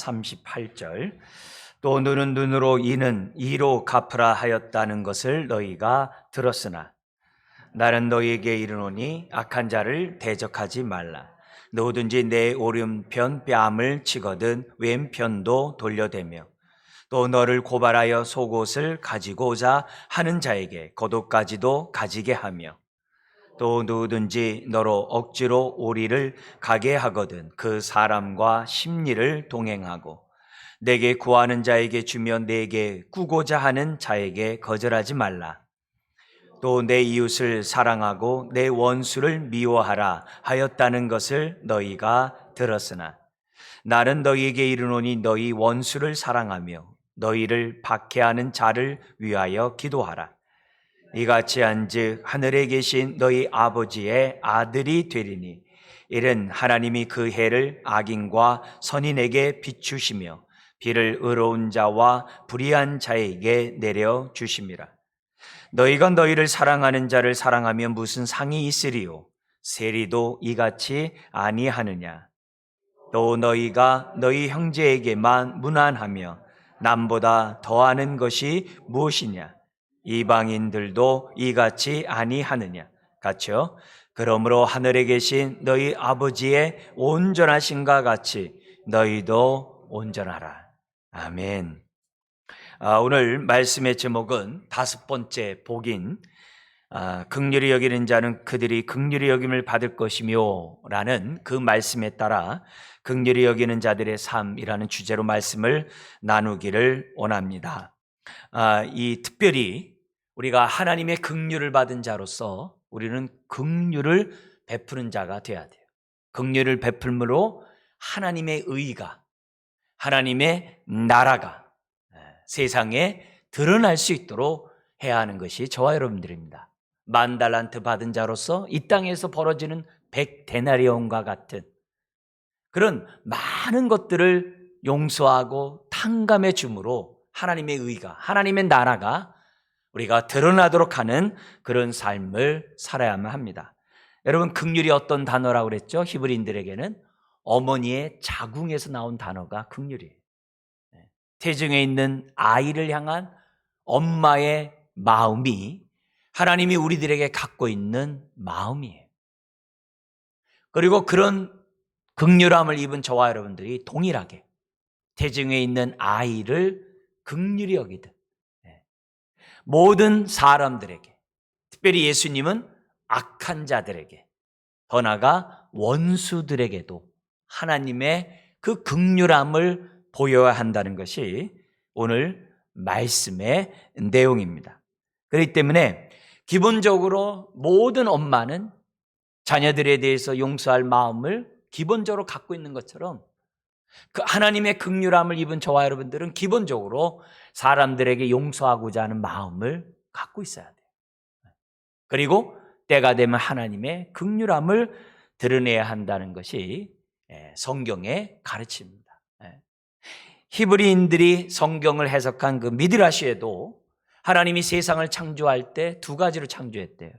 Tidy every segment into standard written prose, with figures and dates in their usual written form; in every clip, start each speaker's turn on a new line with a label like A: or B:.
A: 38절. 또 눈은 눈으로 이는 이로 갚으라 하였다는 것을 너희가 들었으나 나는 너희에게 이르노니 악한 자를 대적하지 말라. 누구든지 내 오른편 뺨을 치거든 왼편도 돌려대며 또 너를 고발하여 속옷을 가지고자 하는 자에게 겉옷까지도 가지게 하며 또 누구든지 너로 억지로 오리를 가게 하거든 그 사람과 심리를 동행하고 내게 구하는 자에게 주며 내게 꾸고자 하는 자에게 거절하지 말라. 또 내 이웃을 사랑하고 내 원수를 미워하라 하였다는 것을 너희가 들었으나 나는 너희에게 이르노니 너희 원수를 사랑하며 너희를 박해하는 자를 위하여 기도하라. 이같이 한즉 하늘에 계신 너희 아버지의 아들이 되리니 이는 하나님이 그 해를 악인과 선인에게 비추시며 비를 의로운 자와 불의한 자에게 내려 주심이라. 너희가 너희를 사랑하는 자를 사랑하면 무슨 상이 있으리요? 세리도 이같이 아니하느냐? 또 너희가 너희 형제에게만 무난하며 남보다 더하는 것이 무엇이냐? 이방인들도 이같이 아니하느냐? 같이요. 그러므로 하늘에 계신 너희 아버지의 온전하심과 같이 너희도 온전하라. 아멘. 오늘 말씀의 제목은 5번째 복인 긍휼히 여기는 자는 그들이 긍휼히 여김을 받을 것이며 라는 그 말씀에 따라 긍휼히 여기는 자들의 삶이라는 주제로 말씀을 나누기를 원합니다. 이 특별히 우리가 하나님의 긍휼을 받은 자로서 우리는 긍휼을 베푸는 자가 되어야 돼요. 긍휼을 베풀므로 하나님의 의가, 하나님의 나라가 세상에 드러날 수 있도록 해야 하는 것이 저와 여러분들입니다. 10,000달란트 받은 자로서 이 땅에서 벌어지는 100데나리온과 같은 그런 많은 것들을 용서하고 탕감해 줌으로 하나님의 의가, 하나님의 나라가 우리가 드러나도록 하는 그런 삶을 살아야만 합니다. 여러분, 긍휼이 어떤 단어라고 그랬죠? 히브리인들에게는 어머니의 자궁에서 나온 단어가 긍휼이에요. 태중에 있는 아이를 향한 엄마의 마음이 하나님이 우리들에게 갖고 있는 마음이에요. 그리고 그런 긍휼함을 입은 저와 여러분들이 동일하게 태중에 있는 아이를 긍휼히 여기듯 모든 사람들에게, 특별히 예수님은 악한 자들에게, 더 나아가 원수들에게도 하나님의 그 긍휼함을 보여야 한다는 것이 오늘 말씀의 내용입니다. 그렇기 때문에 기본적으로 모든 엄마는 자녀들에 대해서 용서할 마음을 기본적으로 갖고 있는 것처럼 그 하나님의 긍휼함을 입은 저와 여러분들은 기본적으로 사람들에게 용서하고자 하는 마음을 갖고 있어야 돼요. 그리고 때가 되면 하나님의 긍휼함을 드러내야 한다는 것이 성경의 가르침입니다. 히브리인들이 성경을 해석한 그 미드라시에도 하나님이 세상을 창조할 때 2가지로 창조했대요.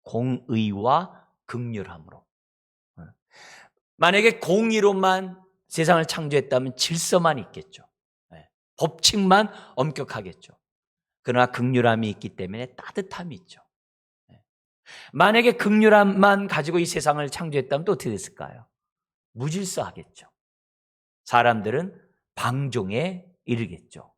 A: 공의와 긍휼함으로. 만약에 공의로만 세상을 창조했다면 질서만 있겠죠. 법칙만 엄격하겠죠. 그러나 긍휼함이 있기 때문에 따뜻함이 있죠. 만약에 긍휼함만 가지고 이 세상을 창조했다면 또 어떻게 됐을까요? 무질서하겠죠. 사람들은 방종에 이르겠죠.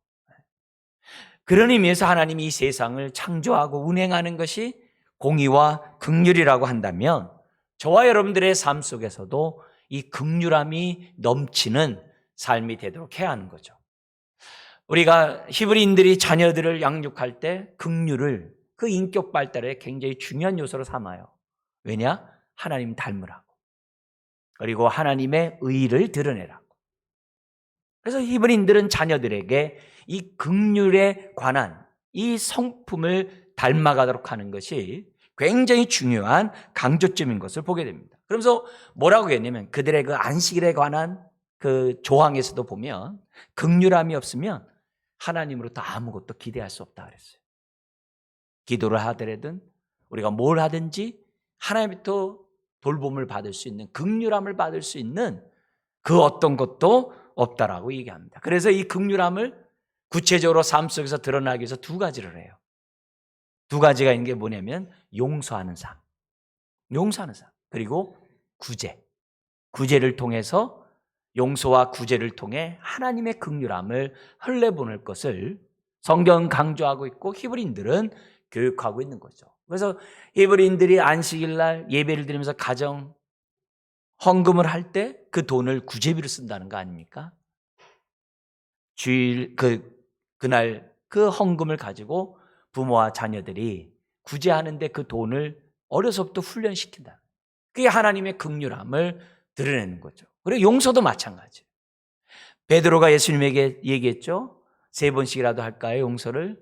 A: 그런 의미에서 하나님이 이 세상을 창조하고 운행하는 것이 공의와 긍휼이라고 한다면 저와 여러분들의 삶 속에서도 이 긍휼함이 넘치는 삶이 되도록 해야 하는 거죠. 우리가 히브리인들이 자녀들을 양육할 때 긍휼을 그 인격 발달에 굉장히 중요한 요소로 삼아요. 왜냐? 하나님 닮으라고. 그리고 하나님의 의를 드러내라고. 그래서 히브리인들은 자녀들에게 이 긍휼에 관한 이 성품을 닮아가도록 하는 것이 굉장히 중요한 강조점인 것을 보게 됩니다. 그러면서 뭐라고 했냐면 그들의 그 안식일에 관한 그 조항에서도 보면 긍휼함이 없으면 하나님으로부터 아무것도 기대할 수 없다 그랬어요. 기도를 하더라든 우리가 뭘 하든지 하나님부터 돌봄을 받을 수 있는 긍휼함을 받을 수 있는 그 어떤 것도 없다라고 얘기합니다. 그래서 이 긍휼함을 구체적으로 삶 속에서 드러나기 위해서 두 가지를 해요. 두 가지가 있는 게 뭐냐면 용서하는 삶, 그리고 구제를 통해서, 용서와 구제를 통해 하나님의 긍휼함을 흘려보낼 것을 성경 강조하고 있고 히브리인들은 교육하고 있는 거죠. 그래서 히브리인들이 안식일 날 예배를 드리면서 가정 헌금을 할 때 그 돈을 구제비로 쓴다는 거 아닙니까? 주일 그날 그 헌금을 가지고 부모와 자녀들이 구제하는데 그 돈을 어려서부터 훈련시킨다. 그게 하나님의 긍휼함을 드러내는 거죠. 그리고 용서도 마찬가지예요. 베드로가 예수님에게 얘기했죠. 3번씩이라도 할까요, 용서를?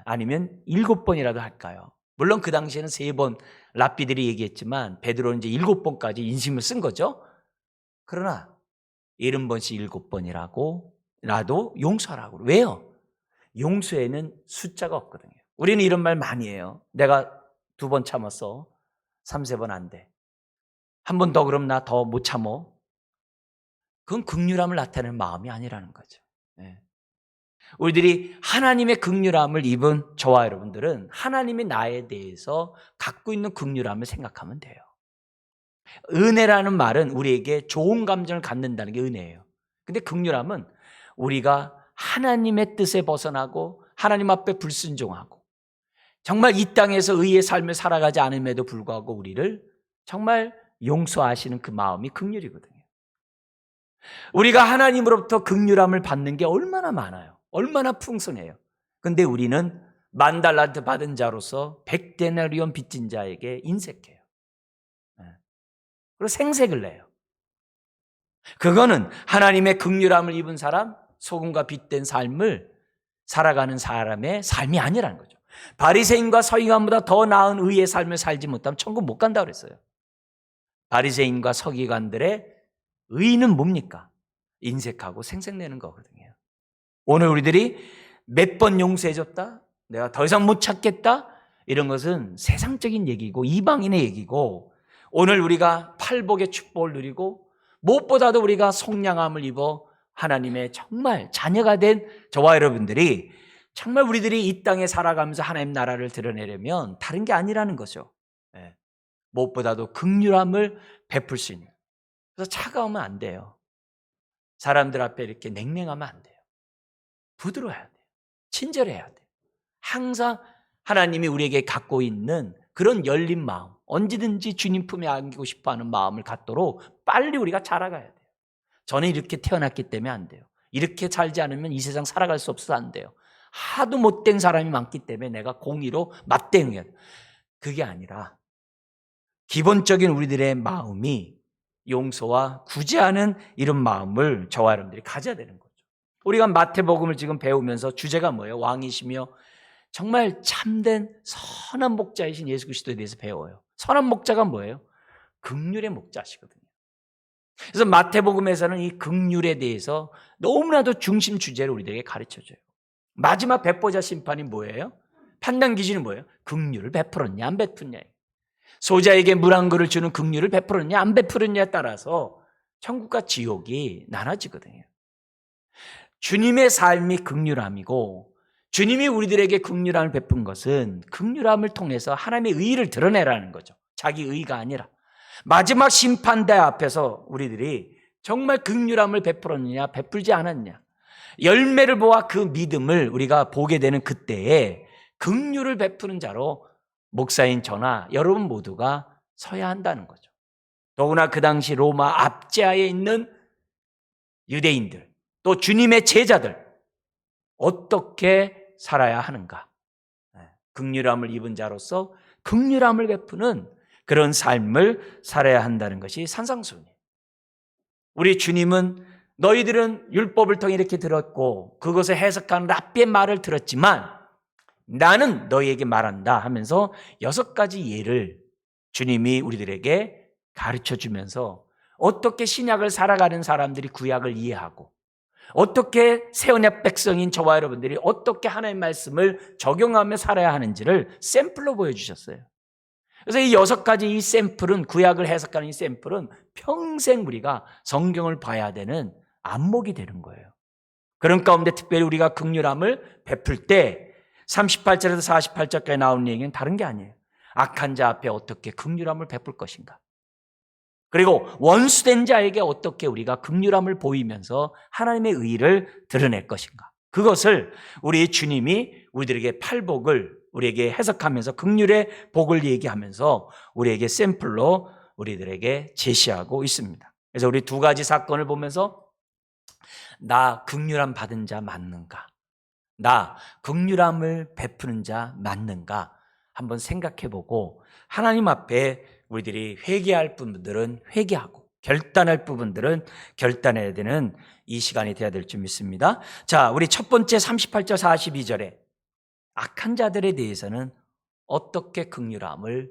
A: 아니면 7번이라도 할까요? 물론 그 당시에는 3번 랍비들이 얘기했지만 베드로는 이제 7번까지 인심을 쓴 거죠. 그러나 70번씩 7번이라고 나도 용서하라고. 왜요? 용서에는 숫자가 없거든요. 우리는 이런 말 많이 해요. 내가 2번 참았어. 3, 4번 안 돼. 한 번 더 그럼 나 더 못 참어. 그건 긍휼함을 나타내는 마음이 아니라는 거죠. 우리들이 하나님의 긍휼함을 입은 저와 여러분들은 하나님이 나에 대해서 갖고 있는 긍휼함을 생각하면 돼요. 은혜라는 말은 우리에게 좋은 감정을 갖는다는 게 은혜예요. 근데 긍휼함은 우리가 하나님의 뜻에 벗어나고 하나님 앞에 불순종하고 정말 이 땅에서 의의 삶을 살아가지 않음에도 불구하고 우리를 정말 용서하시는 그 마음이 긍휼이거든요. 우리가 하나님으로부터 긍휼함을 받는 게 얼마나 많아요. 얼마나 풍성해요. 근데 우리는 10,000달란트 받은 자로서 100데나리온 빚진 자에게 인색해요. 그리고 생색을 내요. 그거는 하나님의 긍휼함을 입은 사람, 소금과 빛된 삶을 살아가는 사람의 삶이 아니라는 거죠. 바리새인과 서기관보다 더 나은 의의 삶을 살지 못하면 천국 못 간다고 그랬어요. 바리새인과 서기관들의 의는 뭡니까? 인색하고 생색내는 거거든요. 오늘 우리들이 몇 번 용서해줬다? 내가 더 이상 못 찾겠다? 이런 것은 세상적인 얘기고 이방인의 얘기고, 오늘 우리가 팔복의 축복을 누리고 무엇보다도 우리가 속량함을 입어 하나님의 정말 자녀가 된 저와 여러분들이 정말 우리들이 이 땅에 살아가면서 하나님 나라를 드러내려면 다른 게 아니라는 거죠. 무엇보다도 긍휼함을 베풀 수 있는. 그래서 차가우면 안 돼요. 사람들 앞에 이렇게 냉랭하면 안 돼요. 부드러워야 돼요. 친절해야 돼요. 항상 하나님이 우리에게 갖고 있는 그런 열린 마음, 언제든지 주님 품에 안기고 싶어하는 마음을 갖도록 빨리 우리가 자라가야 돼요. 저는 이렇게 태어났기 때문에 안 돼요. 이렇게 살지 않으면 이 세상 살아갈 수 없어서 안 돼요. 하도 못된 사람이 많기 때문에 내가 공의로 맞대응해야 돼요. 그게 아니라 기본적인 우리들의 마음이 용서와 구제하는 이런 마음을 저와 여러분들이 가져야 되는 거죠. 우리가 마태복음을 지금 배우면서 주제가 뭐예요? 왕이시며 정말 참된 선한 목자이신 예수 그리스도에 대해서 배워요. 선한 목자가 뭐예요? 긍휼의 목자시거든요. 그래서 마태복음에서는 이 긍휼에 대해서 너무나도 중심 주제를 우리들에게 가르쳐줘요. 마지막 백보자 심판이 뭐예요? 판단 기준이 뭐예요? 긍휼을 베풀었냐 안 베풀었냐. 소자에게 물 한 그릇을 주는 긍휼을 베풀었냐 안 베풀었냐에 따라서 천국과 지옥이 나눠지거든요. 주님의 삶이 긍휼함이고 주님이 우리들에게 긍휼함을 베푼 것은 긍휼함을 통해서 하나님의 의를 드러내라는 거죠. 자기 의가 아니라. 마지막 심판대 앞에서 우리들이 정말 긍휼함을 베풀었느냐 베풀지 않았느냐, 열매를 보아 그 믿음을 우리가 보게 되는 그때에 긍휼을 베푸는 자로 목사인 저나 여러분 모두가 서야 한다는 거죠. 더구나 그 당시 로마 압제하에 있는 유대인들, 또 주님의 제자들 어떻게 살아야 하는가? 긍휼함을 입은 자로서 긍휼함을 베푸는 그런 삶을 살아야 한다는 것이 산상수훈이에요. 우리 주님은 너희들은 율법을 통해 이렇게 들었고 그것을 해석하는 랍비의 말을 들었지만 나는 너희에게 말한다 하면서 6가지 예를 주님이 우리들에게 가르쳐주면서 어떻게 신약을 살아가는 사람들이 구약을 이해하고 어떻게 새언약 백성인 저와 여러분들이 어떻게 하나님의 말씀을 적용하며 살아야 하는지를 샘플로 보여주셨어요. 그래서 이 6가지 이 샘플은, 구약을 해석하는 이 샘플은 평생 우리가 성경을 봐야 되는 안목이 되는 거예요. 그런 가운데 특별히 우리가 긍휼함을 베풀 때 38절에서 48절까지 나오는 얘기는 다른 게 아니에요. 악한 자 앞에 어떻게 긍휼함을 베풀 것인가. 그리고 원수된 자에게 어떻게 우리가 긍휼함을 보이면서 하나님의 의의를 드러낼 것인가. 그것을 우리 주님이 우리들에게 팔복을 우리에게 해석하면서 긍휼의 복을 얘기하면서 우리에게 샘플로 우리들에게 제시하고 있습니다. 그래서 우리 두 가지 사건을 보면서 나 긍휼함 받은 자 맞는가? 나 긍휼함을 베푸는 자 맞는가? 한번 생각해보고 하나님 앞에 우리들이 회개할 부분들은 회개하고 결단할 부분들은 결단해야 되는 이 시간이 되어야 될 줄 믿습니다. 자, 우리 첫 번째 38절 42절에 악한 자들에 대해서는 어떻게 긍휼함을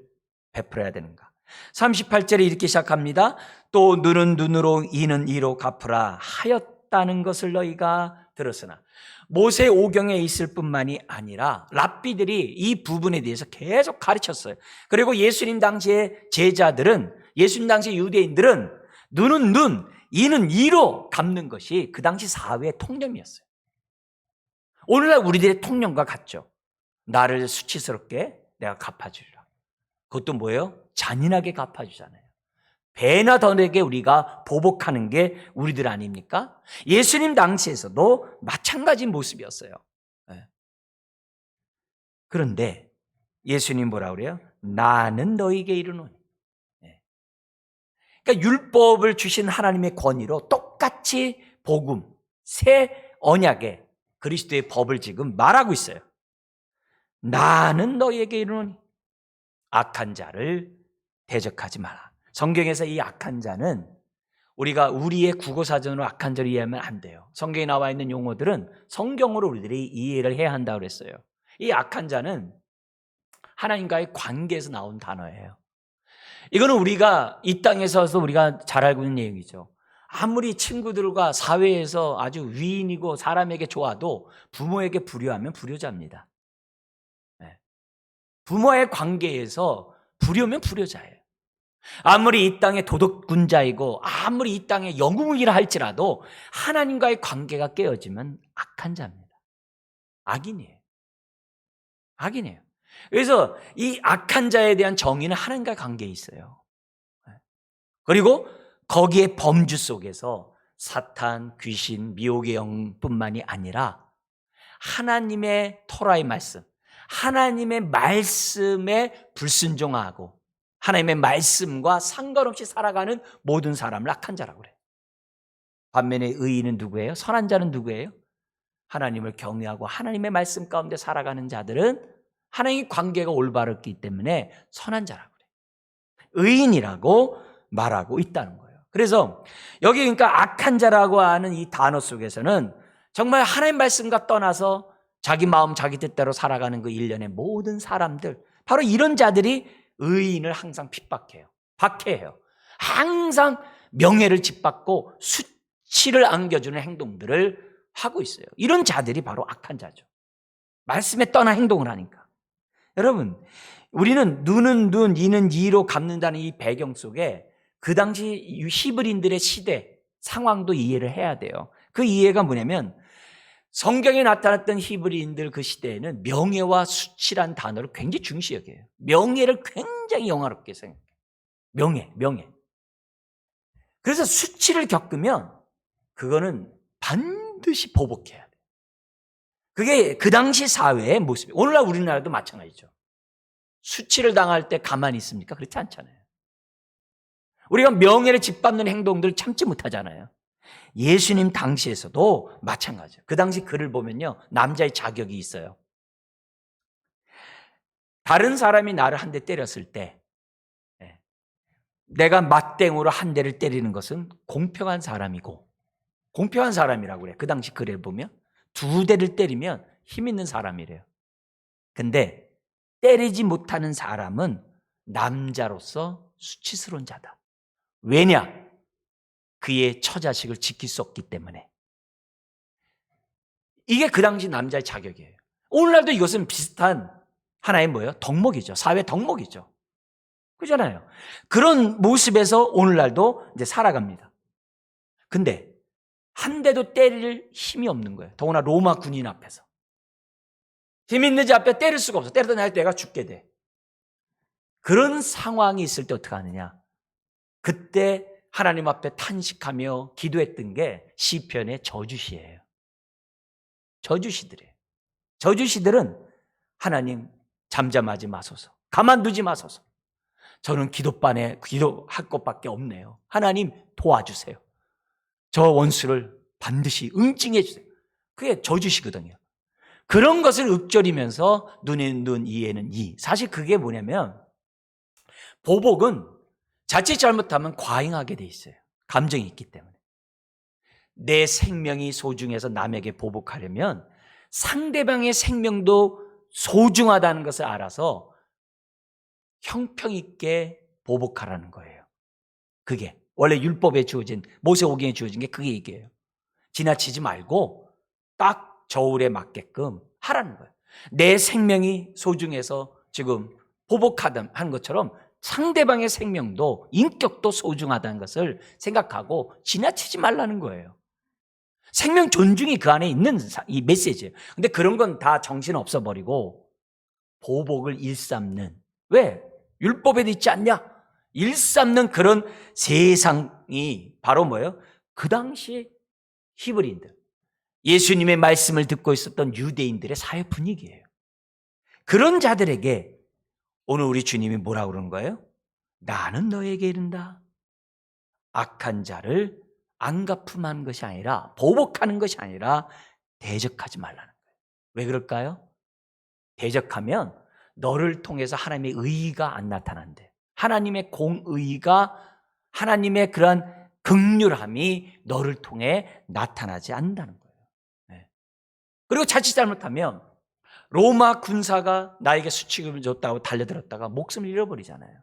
A: 베풀어야 되는가? 38절에 이렇게 시작합니다. 또 눈은 눈으로 이는 이로 갚으라 하였다는 것을 너희가 들었으나 모세 오경에 있을 뿐만이 아니라 랍비들이 이 부분에 대해서 계속 가르쳤어요. 그리고 예수님 당시의 제자들은, 예수님 당시의 유대인들은 눈은 눈, 이는 이로 갚는 것이 그 당시 사회의 통념이었어요. 오늘날 우리들의 통념과 같죠. 나를 수치스럽게 내가 갚아주리라. 그것도 뭐예요? 잔인하게 갚아주잖아요. 배나 더 내게 우리가 보복하는 게 우리들 아닙니까? 예수님 당시에서도 마찬가지 모습이었어요. 그런데 예수님 뭐라 그래요? 나는 너에게 이르노니. 그러니까 율법을 주신 하나님의 권위로 똑같이 복음, 새 언약의 그리스도의 법을 지금 말하고 있어요. 나는 너에게 이르노니 악한 자를 대적하지 마라. 성경에서 이 악한 자는 우리가 우리의 국어사전으로 악한 자를 이해하면 안 돼요. 성경에 나와 있는 용어들은 성경으로 우리들이 이해를 해야 한다고 그랬어요. 이 악한 자는 하나님과의 관계에서 나온 단어예요. 이거는 우리가 이 땅에서도 우리가 잘 알고 있는 내용이죠. 아무리 친구들과 사회에서 아주 위인이고 사람에게 좋아도 부모에게 불효하면 불효자입니다. 부모의 관계에서 불효면 불효자예요. 아무리 이 땅의 도덕군자이고 아무리 이 땅의 영웅이라 할지라도 하나님과의 관계가 깨어지면 악한 자입니다. 악인이에요. 악인이에요. 그래서 이 악한 자에 대한 정의는 하나님과의 관계에 있어요. 그리고 거기에 범주 속에서 사탄, 귀신, 미혹의 영뿐만이 아니라 하나님의 토라의 말씀, 하나님의 말씀에 불순종하고 하나님의 말씀과 상관없이 살아가는 모든 사람을 악한 자라고 그래요. 반면에 의인은 누구예요? 선한 자는 누구예요? 하나님을 경외하고 하나님의 말씀 가운데 살아가는 자들은 하나님의 관계가 올바르기 때문에 선한 자라고 그래요. 의인이라고 말하고 있다는 거예요. 그래서 여기 그러니까 악한 자라고 하는 이 단어 속에서는 정말 하나님의 말씀과 떠나서 자기 마음 자기 뜻대로 살아가는 그 일련의 모든 사람들, 바로 이런 자들이 의인을 항상 핍박해요. 박해해요. 항상 명예를 짓밟고 수치를 안겨주는 행동들을 하고 있어요. 이런 자들이 바로 악한 자죠. 말씀에 떠나 행동을 하니까. 여러분, 우리는 눈은 눈, 이는 이로 갚는다는 이 배경 속에 그 당시 히브리인들의 시대, 상황도 이해를 해야 돼요. 그 이해가 뭐냐면 성경에 나타났던 히브리인들 그 시대에는 명예와 수치란 단어를 굉장히 중시 여겨요. 명예를 굉장히 영화롭게 생각해요. 명예. 그래서 수치를 겪으면 그거는 반드시 보복해야 돼요. 그게 그 당시 사회의 모습이에요. 오늘날 우리나라도 마찬가지죠. 수치를 당할 때 가만히 있습니까? 그렇지 않잖아요. 우리가 명예를 짓밟는 행동들을 참지 못하잖아요. 예수님 당시에서도 마찬가지예요. 그 당시 글을 보면요, 남자의 자격이 있어요. 다른 사람이 나를 한 대 때렸을 때 내가 맞댕으로 한 대를 때리는 것은 공평한 사람이고, 공평한 사람이라고 그래요. 그 당시 글을 보면 두 대를 때리면 힘 있는 사람이래요. 근데 때리지 못하는 사람은 남자로서 수치스러운 자다. 왜냐? 그의 처자식을 지킬 수 없기 때문에. 이게 그 당시 남자의 자격이에요. 오늘날도 이것은 비슷한 하나의 뭐예요? 덕목이죠. 사회 덕목이죠. 그렇잖아요. 그런 모습에서 오늘날도 이제 살아갑니다. 근데 한 대도 때릴 힘이 없는 거예요. 더구나 로마 군인 앞에서. 힘 있는 자 앞에 때릴 수가 없어. 때리다 내가 죽게 돼. 그런 상황이 있을 때 어떻게 하느냐? 그때 하나님 앞에 탄식하며 기도했던 게 시편의 저주시예요. 저주시들이에요. 저주시들은 하나님 잠잠하지 마소서. 가만두지 마소서. 저는 기도반에 기도할 것밖에 없네요. 하나님 도와주세요. 저 원수를 반드시 응징해 주세요. 그게 저주시거든요. 그런 것을 읊조리면서 눈에는 눈, 이에는 이. 사실 그게 뭐냐면 보복은 자칫 잘못하면 과잉하게 돼 있어요. 감정이 있기 때문에. 내 생명이 소중해서 남에게 보복하려면 상대방의 생명도 소중하다는 것을 알아서 형평 있게 보복하라는 거예요. 그게 원래 율법에 주어진 모세오경에 주어진 게 그게 얘기예요. 지나치지 말고 딱 저울에 맞게끔 하라는 거예요. 내 생명이 소중해서 지금 보복하던 하는 것처럼 상대방의 생명도 인격도 소중하다는 것을 생각하고 지나치지 말라는 거예요. 생명 존중이 그 안에 있는 이 메시지예요. 근데 그런 건 다 정신 없어버리고 보복을 일삼는, 왜? 율법에도 있지 않냐? 일삼는 그런 세상이 바로 뭐예요? 그 당시 히브리인들, 예수님의 말씀을 듣고 있었던 유대인들의 사회 분위기예요. 그런 자들에게 오늘 우리 주님이 뭐라고 그러는 거예요? 나는 너에게 이른다. 악한 자를 안갚음하는 것이 아니라, 보복하는 것이 아니라 대적하지 말라는 거예요. 왜 그럴까요? 대적하면 너를 통해서 하나님의 의의가 안 나타난대. 하나님의 공의가, 하나님의 그러한 긍휼함이 너를 통해 나타나지 않는다는 거예요. 네. 그리고 자칫 잘못하면 로마 군사가 나에게 수치금을 줬다고 달려들었다가 목숨을 잃어버리잖아요.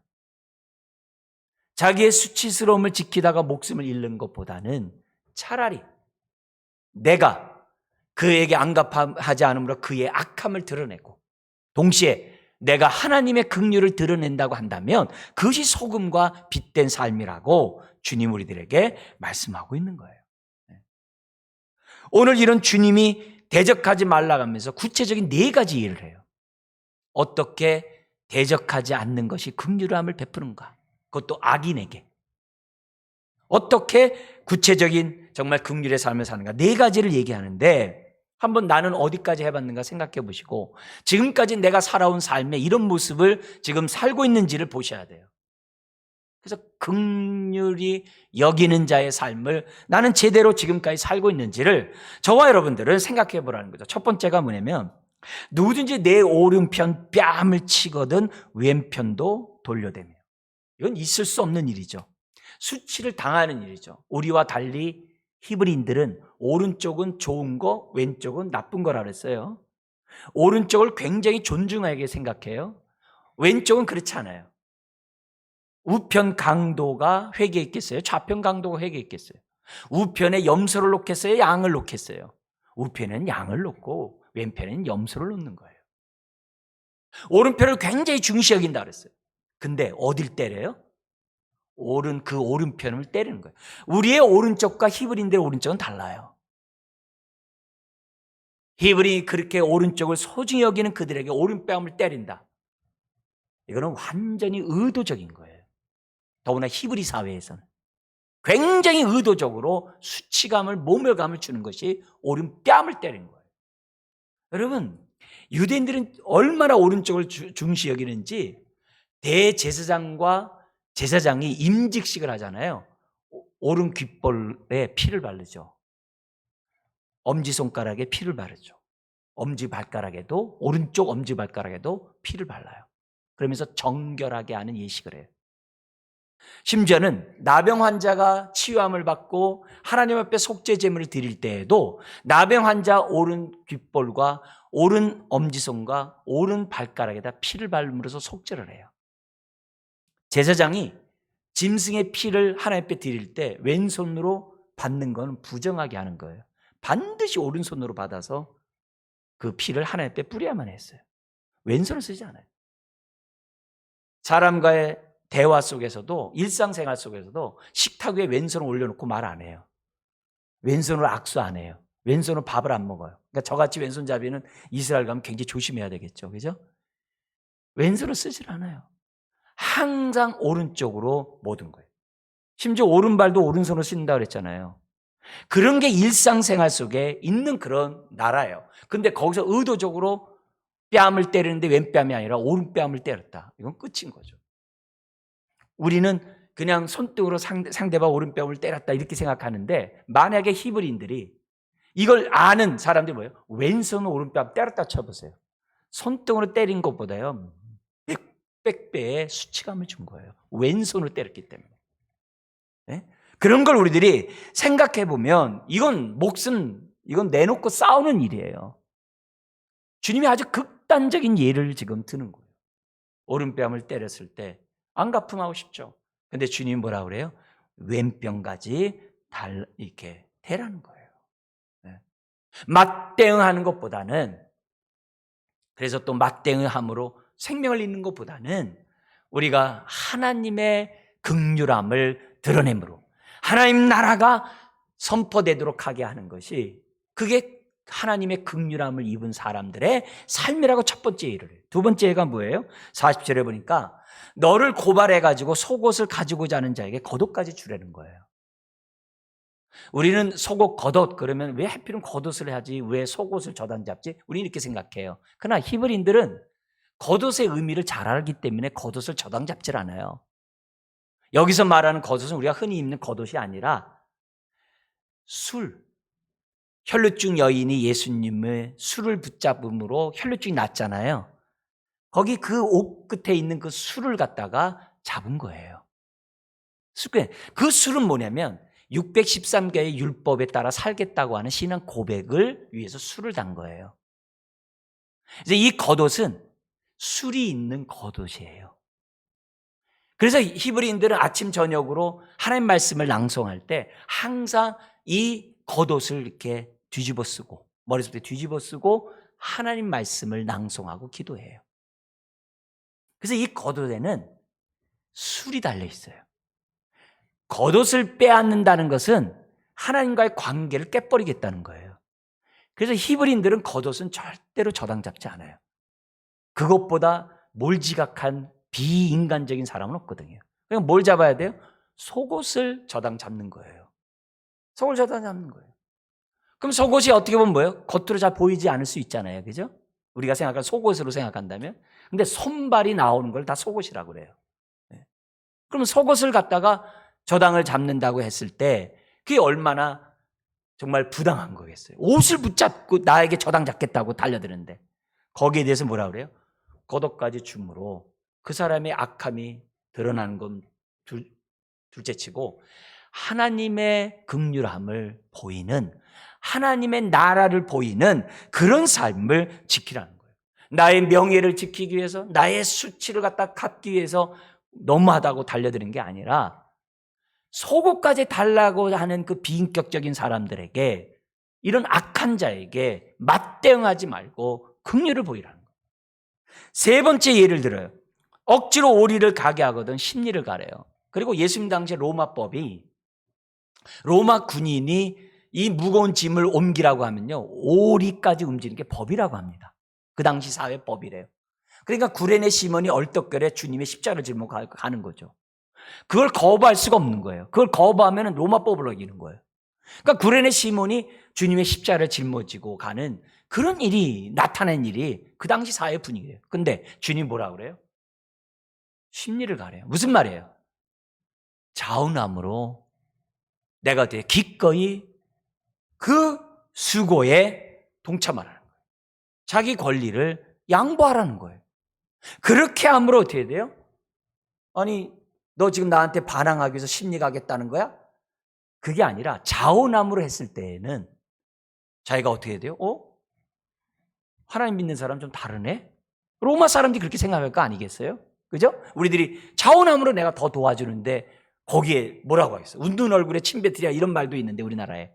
A: 자기의 수치스러움을 지키다가 목숨을 잃는 것보다는 차라리 내가 그에게 안갚하지 않으므로 그의 악함을 드러내고 동시에 내가 하나님의 긍휼을 드러낸다고 한다면 그것이 소금과 빛된 삶이라고 주님 우리들에게 말씀하고 있는 거예요. 오늘 이런 주님이 대적하지 말라고 하면서 구체적인 4가지 일을 해요. 어떻게 대적하지 않는 것이 긍휼함을 베푸는가? 그것도 악인에게. 어떻게 구체적인 정말 긍휼의 삶을 사는가? 4가지를 얘기하는데 한번 나는 어디까지 해봤는가 생각해 보시고 지금까지 내가 살아온 삶의 이런 모습을 지금 살고 있는지를 보셔야 돼요. 그래서 긍휼히 여기는 자의 삶을 나는 제대로 지금까지 살고 있는지를 저와 여러분들은 생각해 보라는 거죠. 첫 번째가 뭐냐면 누구든지 내 오른편 뺨을 치거든 왼편도 돌려대며. 이건 있을 수 없는 일이죠. 수치를 당하는 일이죠. 우리와 달리 히브리인들은 오른쪽은 좋은 거, 왼쪽은 나쁜 거라 그랬어요. 오른쪽을 굉장히 존중하게 생각해요. 왼쪽은 그렇지 않아요. 우편 강도가 회개에 있겠어요? 좌편 강도가 회개에 있겠어요? 우편에 염소를 놓겠어요? 양을 놓겠어요? 우편에는 양을 놓고 왼편에는 염소를 놓는 거예요. 오른편을 굉장히 중시 여긴다 그랬어요. 근데 어딜 때려요? 그 오른편을 때리는 거예요. 우리의 오른쪽과 히브리인들의 오른쪽은 달라요. 히브리 그렇게 오른쪽을 소중히 여기는 그들에게 오른뺨을 때린다. 이거는 완전히 의도적인 거예요. 더구나 히브리 사회에서는 굉장히 의도적으로 수치감을, 모멸감을 주는 것이 오른뺨을 때리는 거예요. 여러분, 유대인들은 얼마나 오른쪽을 중시 여기는지 대제사장과 제사장이 임직식을 하잖아요. 오른 귓볼에 피를 바르죠. 엄지손가락에 피를 바르죠. 엄지발가락에도, 오른쪽 엄지발가락에도 피를 발라요. 그러면서 정결하게 하는 예식을 해요. 심지어는 나병 환자가 치유함을 받고 하나님 앞에 속죄 제물을 드릴 때에도 나병 환자 오른 귓볼과 오른 엄지손과 오른 발가락에다 피를 바름으로써 속죄를 해요. 제사장이 짐승의 피를 하나님 앞에 드릴 때 왼손으로 받는 건 부정하게 하는 거예요. 반드시 오른손으로 받아서 그 피를 하나님 앞에 뿌려야만 했어요. 왼손을 쓰지 않아요. 사람과의 대화 속에서도, 일상생활 속에서도 식탁 위에 왼손을 올려놓고 말 안 해요. 왼손으로 악수 안 해요. 왼손으로 밥을 안 먹어요. 그러니까 저같이 왼손잡이는 이스라엘 가면 굉장히 조심해야 되겠죠. 그죠? 왼손을 쓰질 않아요. 항상 오른쪽으로 모든 거예요. 심지어 오른발도 오른손으로 쓴다 그랬잖아요. 그런 게 일상생활 속에 있는 그런 나라예요. 근데 거기서 의도적으로 뺨을 때리는데 왼뺨이 아니라 오른뺨을 때렸다. 이건 끝인 거죠. 우리는 그냥 손등으로 상대방 오른뺨을 때렸다 이렇게 생각하는데, 만약에 히브리인들이 이걸 아는 사람들이 뭐예요? 왼손으로 오른뺨 때렸다 쳐보세요. 손등으로 때린 것보다요 100배의 수치감을 준 거예요. 왼손으로 때렸기 때문에. 네? 그런 걸 우리들이 생각해 보면 이건 이건 내놓고 싸우는 일이에요. 주님이 아주 극단적인 예를 지금 드는 거예요. 오른뺨을 때렸을 때 안 갚음하고 싶죠. 근데 주님이 뭐라 그래요? 왼뺨까지 이렇게 대라는 거예요. 네. 맞대응하는 것보다는, 그래서 또 맞대응함으로 생명을 잃는 것보다는 우리가 하나님의 긍휼함을 드러내므로 하나님 나라가 선포되도록 하게 하는 것이, 그게 하나님의 긍휼함을 입은 사람들의 삶이라고 첫 번째 예를 해요. 두 번째가 뭐예요? 40절에 보니까 너를 고발해가지고 속옷을 가지고자 하는 자에게 겉옷까지 주라는 거예요. 우리는 속옷 겉옷 그러면 왜 하필은 겉옷을 하지, 왜 속옷을 저당 잡지? 우리는 이렇게 생각해요. 그러나 히브리인들은 겉옷의 의미를 잘 알기 때문에 겉옷을 저당 잡질 않아요. 여기서 말하는 겉옷은 우리가 흔히 입는 겉옷이 아니라 혈루증 여인이 예수님의 술을 붙잡음으로 혈루증이 났잖아요. 거기 그 옷 끝에 있는 그 술을 갖다가 잡은 거예요. 그 술은 뭐냐면 613개의 율법에 따라 살겠다고 하는 신앙 고백을 위해서 술을 단 거예요. 이제 이 겉옷은 술이 있는 겉옷이에요. 그래서 히브리인들은 아침 저녁으로 하나님 말씀을 낭송할 때 항상 이 겉옷을 이렇게 뒤집어 쓰고, 머릿속에 뒤집어 쓰고 하나님 말씀을 낭송하고 기도해요. 그래서 이 겉옷에는 술이 달려 있어요. 겉옷을 빼앗는다는 것은 하나님과의 관계를 깨버리겠다는 거예요. 그래서 히브리인들은 겉옷은 절대로 저당 잡지 않아요. 그것보다 몰지각한 비인간적인 사람은 없거든요. 그냥 뭘 잡아야 돼요? 속옷을 저당 잡는 거예요. 속을 저당 잡는 거예요. 그럼 속옷이 어떻게 보면 뭐예요? 겉으로 잘 보이지 않을 수 있잖아요. 그죠? 우리가 생각한 속옷으로 생각한다면. 근데 손발이 나오는 걸 다 속옷이라고 그래요. 그러면 속옷을 갖다가 저당을 잡는다고 했을 때 그게 얼마나 정말 부당한 거겠어요. 옷을 붙잡고 나에게 저당 잡겠다고 달려드는데 거기에 대해서 뭐라 그래요? 겉옷까지 줌으로 그 사람의 악함이 드러나는 건 둘째치고 하나님의 긍휼함을 보이는, 하나님의 나라를 보이는 그런 삶을 지키라는 거예요. 나의 명예를 지키기 위해서, 나의 수치를 갖다 갚기 위해서 너무하다고 달려드는 게 아니라 속옷까지 달라고 하는 그 비인격적인 사람들에게, 이런 악한 자에게 맞대응하지 말고 긍휼을 보이라는 거예요. 세 번째 예를 들어요. 억지로 오리를 가게 하거든 심리를 가래요. 그리고 예수님 당시에 로마법이, 로마 군인이 이 무거운 짐을 옮기라고 하면요 오리까지 움직이는 게 법이라고 합니다. 그 당시 사회 법이래요. 그러니까 구레네 시몬이 얼떨결에 주님의 십자가를 짊어 가는 거죠. 그걸 거부할 수가 없는 거예요. 그걸 거부하면 로마법을 어기는 거예요. 그러니까 구레네 시몬이 주님의 십자가를 짊어지고 가는 그런 일이, 나타난 일이 그 당시 사회 분위기예요. 근데 주님 뭐라 그래요? 심리를 가래요. 무슨 말이에요? 자운함으로 내가 어떻게 기꺼이 그 수고에 동참하라는 거예요. 자기 권리를 양보하라는 거예요. 그렇게 함으로 어떻게 돼요? 아니, 너 지금 나한테 반항하기 위해서 심리 가겠다는 거야? 그게 아니라 자원함으로 했을 때에는 자기가 어떻게 돼요? 하나님 믿는 사람 좀 다르네? 로마 사람들이 그렇게 생각할 거 아니겠어요? 그죠? 우리들이 자원함으로 내가 더 도와주는데 거기에 뭐라고 하겠어요? 웃는 얼굴에 침 뱉으랴 이런 말도 있는데 우리나라에.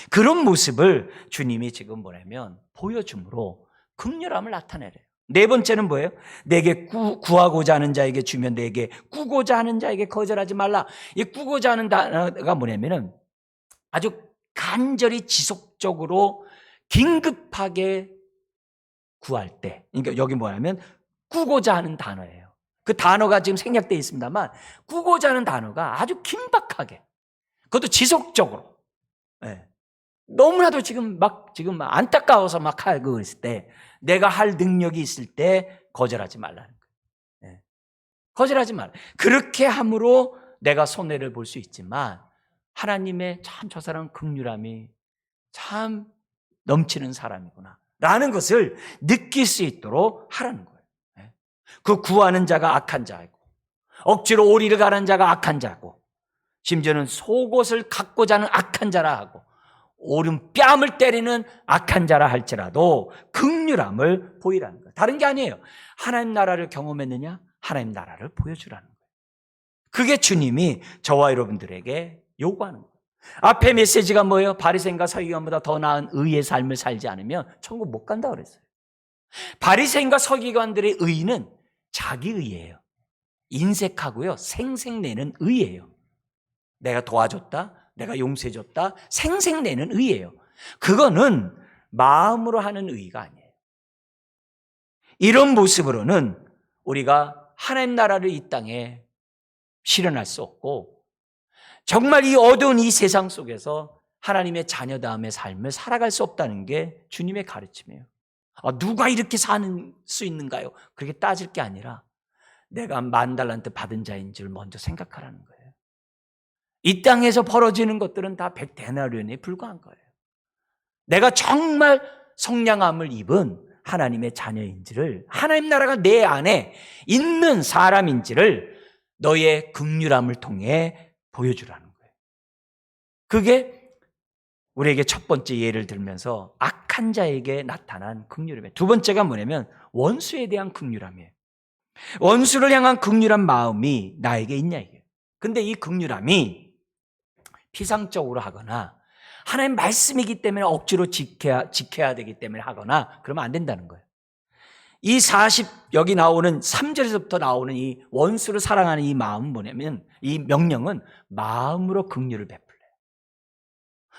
A: 그런 모습을 주님이 지금 뭐냐면 보여줌으로 긍휼함을 나타내래요. 네 번째는 뭐예요? 내게 구하고자 하는 자에게 주면 내게 꾸고자 하는 자에게 거절하지 말라. 이 꾸고자 하는 단어가 뭐냐면은 아주 간절히 지속적으로 긴급하게 구할 때, 그러니까 여기 뭐냐면 꾸고자 하는 단어예요. 그 단어가 지금 생략되어 있습니다만 꾸고자 하는 단어가 아주 긴박하게, 그것도 지속적으로, 예. 너무나도 지금 안타까워서 막 하고 있을 때, 내가 할 능력이 있을 때 거절하지 말라는 거예요. 예. 거절하지 말라. 그렇게 함으로 내가 손해를 볼 수 있지만 하나님의 참 저 사람은 긍휼함이 참 넘치는 사람이구나 라는 것을 느낄 수 있도록 하라는 거예요. 예. 그 구하는 자가 악한 자이고 억지로 오리를 가는 자가 악한 자고 심지어는 속옷을 갖고자 하는 악한 자라 하고 오른 뺨을 때리는 악한 자라 할지라도 긍휼함을 보이라는 거예요. 다른 게 아니에요. 하나님 나라를 경험했느냐? 하나님 나라를 보여주라는 거예요. 그게 주님이 저와 여러분들에게 요구하는 거예요. 앞에 메시지가 뭐예요? 바리새인과 서기관보다 더 나은 의의 삶을 살지 않으면 천국 못 간다고 그랬어요. 바리새인과 서기관들의 의는 자기 의예요. 인색하고요, 생색내는 의예요. 내가 도와줬다, 내가 용서해줬다, 생색내는 의예요. 그거는 마음으로 하는 의가 아니에요. 이런 모습으로는 우리가 하나님 나라를 이 땅에 실현할 수 없고 정말 이 어두운 이 세상 속에서 하나님의 자녀다움의 삶을 살아갈 수 없다는 게 주님의 가르침이에요. 누가 이렇게 사는 수 있는가요? 그렇게 따질 게 아니라 내가 10,000달란트 받은 자인 줄 먼저 생각하라는 거예요. 이 땅에서 벌어지는 것들은 다 100데나리온에 불과한 거예요. 내가 정말 성량함을 입은 하나님의 자녀인지를, 하나님 나라가 내 안에 있는 사람인지를 너의 긍휼함을 통해 보여주라는 거예요. 그게 우리에게 첫 번째 예를 들면서 악한 자에게 나타난 긍휼함이에요. 두 번째가 뭐냐면 원수에 대한 긍휼함이에요. 원수를 향한 긍휼한 마음이 나에게 있냐 이게. 근데 이 긍휼함이 피상적으로 하거나 하나님 말씀이기 때문에 억지로 지켜야 되기 때문에 하거나 그러면 안 된다는 거예요. 이 여기 나오는 3절에서부터 나오는 이 원수를 사랑하는 이 마음은 뭐냐면, 이 명령은 마음으로 긍휼을 베풀어요.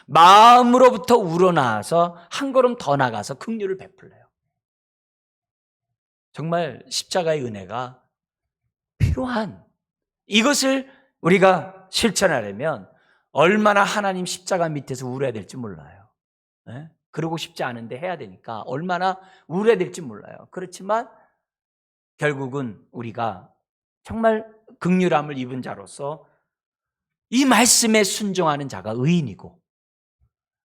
A: 마음으로부터 우러나와서 한 걸음 더 나가서 긍휼을 베풀어요. 정말 십자가의 은혜가 필요한, 이것을 우리가 실천하려면 얼마나 하나님 십자가 밑에서 울어야 될지 몰라요. 네? 그러고 싶지 않은데 해야 되니까 얼마나 울어야 될지 몰라요. 그렇지만 결국은 우리가 정말 긍휼함을 입은 자로서 이 말씀에 순종하는 자가 의인이고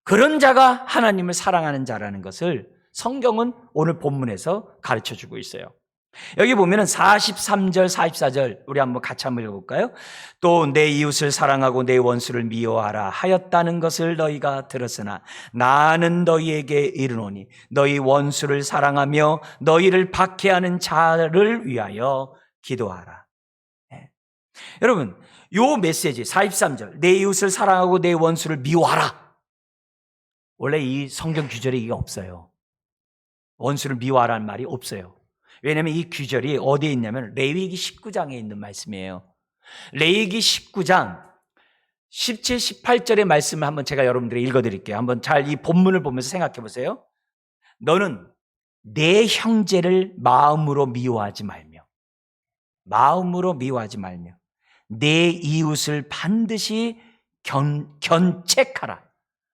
A: 그런 자가 하나님을 사랑하는 자라는 것을 성경은 오늘 본문에서 가르쳐주고 있어요. 여기 보면은 43절, 44절 우리 한번 같이 한번 읽어볼까요? 또 내 이웃을 사랑하고 내 원수를 미워하라 하였다는 것을 너희가 들었으나 나는 너희에게 이르노니 너희 원수를 사랑하며 너희를 박해하는 자를 위하여 기도하라. 네. 여러분, 요 메시지 43절 내 이웃을 사랑하고 내 원수를 미워하라. 원래 이 성경 규절에 이게 없어요. 원수를 미워하라는 말이 없어요. 왜냐하면 이 규절이 어디에 있냐면 레위기 19장에 있는 말씀이에요. 레위기 19장 17, 18절의 말씀을 한번 제가 여러분들에게 읽어드릴게요. 한번 잘 이 본문을 보면서 생각해 보세요. 너는 내 형제를 마음으로 미워하지 말며 내 이웃을 반드시 견책하라.